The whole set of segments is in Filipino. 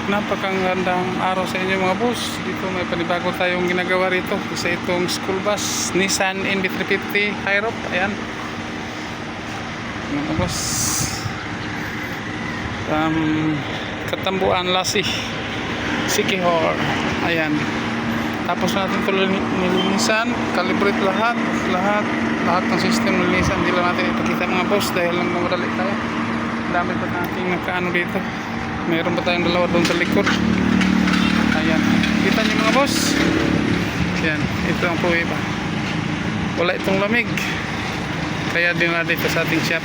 Napakagandang araw sa inyo mga boss. Dito may panibago tayong ginagawa rito. Isa itong school bus, Nissan NV350 Hirop. Ayan mga boss, Katambuan, Lasih, Siquijor. Ayan, tapos natin ito nilinisan, calibrate lahat ng system nilinisan. Hindi lang natin ipakita mga boss dahil lang mamadali tayo. Dami pa natin nakaano dito. Meron pa tayong dalawa doon sa likod. Ayan, kita niyo mga boss. Ayan, ito ang puwi pa. Wala itong lamig, kaya din na dito sa ating shop.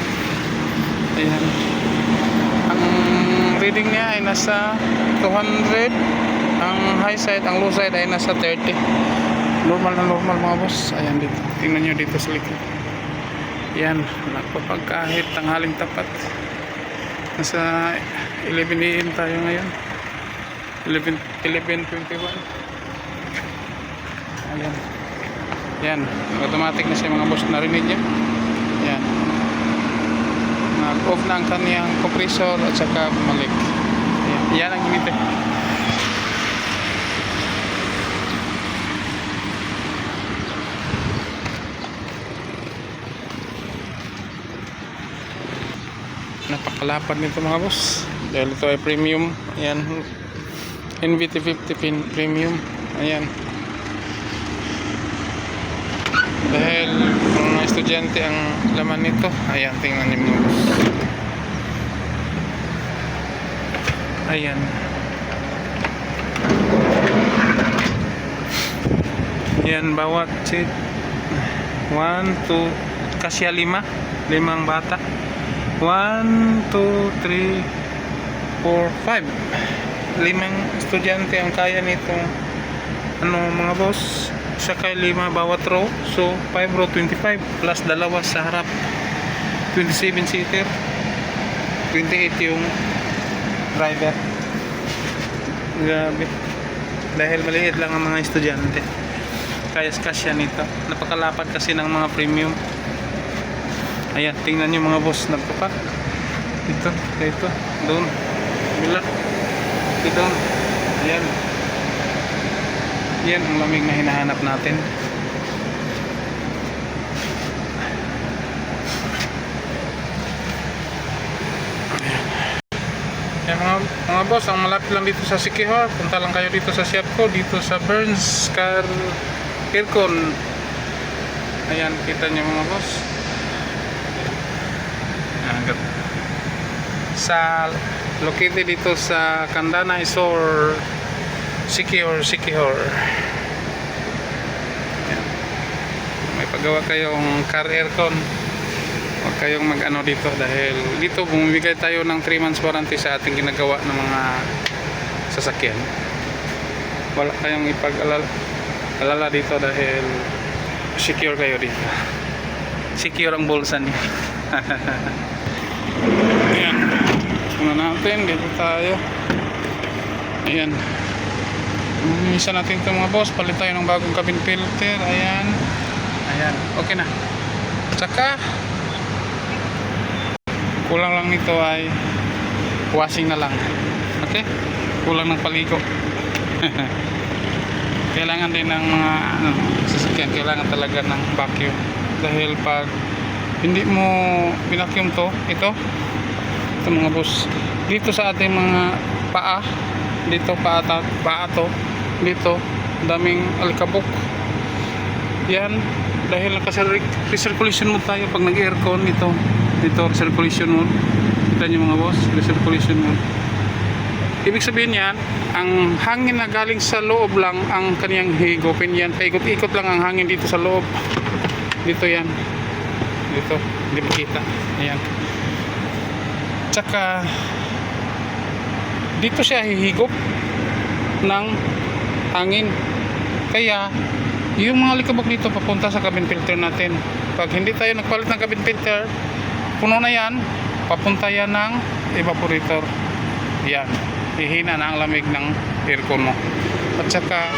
Ayan, ang reading niya ay nasa 200. Ang high side, ang low side ay nasa 30. Normal na normal mga boss. Ayan dito, tingnan nyo dito sa likod. Ayan, nakapagkahit tanghaling tapat. Nasa 11 AM tayo ngayon, 11:21. Ayan, yan, automatic na siya mga boss. Narinig nyo? Yan, nag-off na ang kaniyang compressor at saka bumalik. Ayan, yan ang ginite. Napakalapad nito mga boss dahil ito ay premium. Ayan, NV350 premium. Ayan, dahil mga estudyante ang laman nito. Ayan, tingnan niyo mga boss. Ayan, ayan, bawat seat 1, 2, kasya 5 bata. 1, 2, 3, 4, 5. 5 estudyante ang kaya nitong mga boss. Saka 5 bawat row. So 5 row 25 plus dalawa sa harap. 27 seater. 28 yung driver. Grabe. Dahil maliit lang ang mga estudyante, kaya kasya nito. Napakalapad kasi ng mga premium. Ayan, tingnan nyo mga boss, nagpapak dito, doon, bila dito, ayan, yan ang lamig na hinahanap natin. Ayan mga boss, ang malapit lang dito sa Siquijor. Punta lang kayo dito sa shop ko, dito sa Burns Car Aircon. Ayan, kita nyo mga boss, sa located dito sa Candana Isor, Siquijor. May paggawa kayong car aircon, huwag kayong mag-ano dito dahil dito bumibigay tayo ng 3 months warranty sa ating ginagawa ng mga sasakyan. Wala kayong ipag-alala dito dahil secure kayo dito. Secure ang bulsa niya. Ayan, muna natin dito tayo. Ayan, isa natin ito mga boss. Palit tayo ng bagong cabin filter. Ayan, okay na. Tsaka kulang lang nito ay washing na lang. Okay, kulang ng paligo. Kailangan din ng mga sasakyan, kailangan talaga ng vacuum dahil pag hindi mo binacuum ito mga boss, dito sa ating mga paa, dito paa to, dito daming alikabok. Yan dahil recirculation mode tayo pag nag-aircon. Dito recirculation mode. Kita nyo mga boss, recirculation mode. Ibig sabihin yan, ang hangin na galing sa loob lang ang kaniyang higopin. Yan, paikot-ikot lang ang hangin dito sa loob. Dito yan, dito, hindi makita. Ayan, tsaka dito siya hihigop ng hangin, kaya yung mga likabok dito papunta sa cabin filter natin. Pag hindi tayo nagpalit ng cabin filter, puno na yan, papunta yan ng evaporator. Yan, hihina na ang lamig ng aircon mo. At saka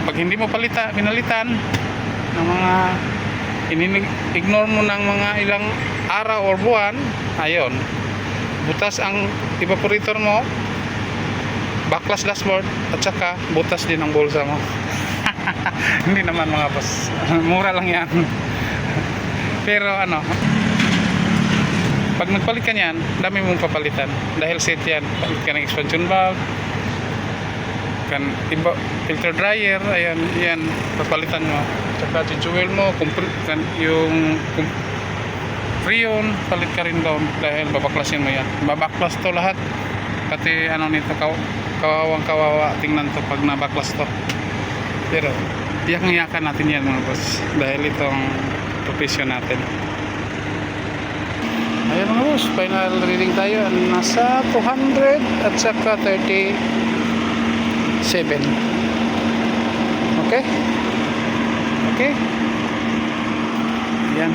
pag hindi mo pinalitan ng mga ignore mo ng mga ilang araw or buwan, ayun, butas ang evaporator mo, backlash dashboard at saka butas din ang bulsa mo. Hindi naman mga boss. Mura lang yan. Pero ano, pag nagpalit ka niyan, dami mong papalitan. Dahil set yan. Palit ka ng expansion valve, kan iba, filter dryer, ayan, yan, papalitan mo. Tsaka fuel mo, kan, yung freon, palit ka rin doon dahil babaklasin mo yan. Babaklas to lahat. Pati ano nito, kawawang kawawa tingnan to pag nabaklas to. Pero iyak-iyakan natin yan mga boss dahil itong profession natin. Ayan mga boss, final reading tayo. Nasa 200 at saka 37. Okay? Okay? Ayan.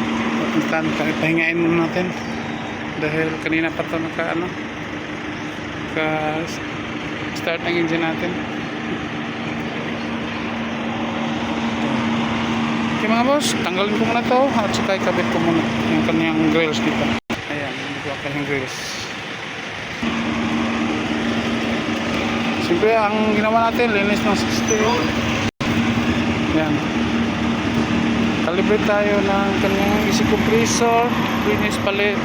Pahingain muna natin. Dahil kanina pa ito start ang engine natin. Okay mga boss, tanggalin ko muna to at saka ikabit ko muna yung kanyang grills dito. Ayan, hindi ko kanyang grills. Siyempre ang ginawa natin, linis ng system. Ayan, calibrate tayo ng kanyang AC compressor, linis palit,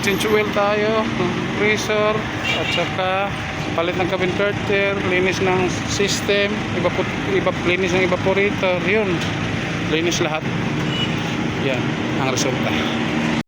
change oil tayo ng compressor at saka palit ng cabin curtain, linis ng system, linis ng evaporator, yun, linis lahat. Yan ang resulta.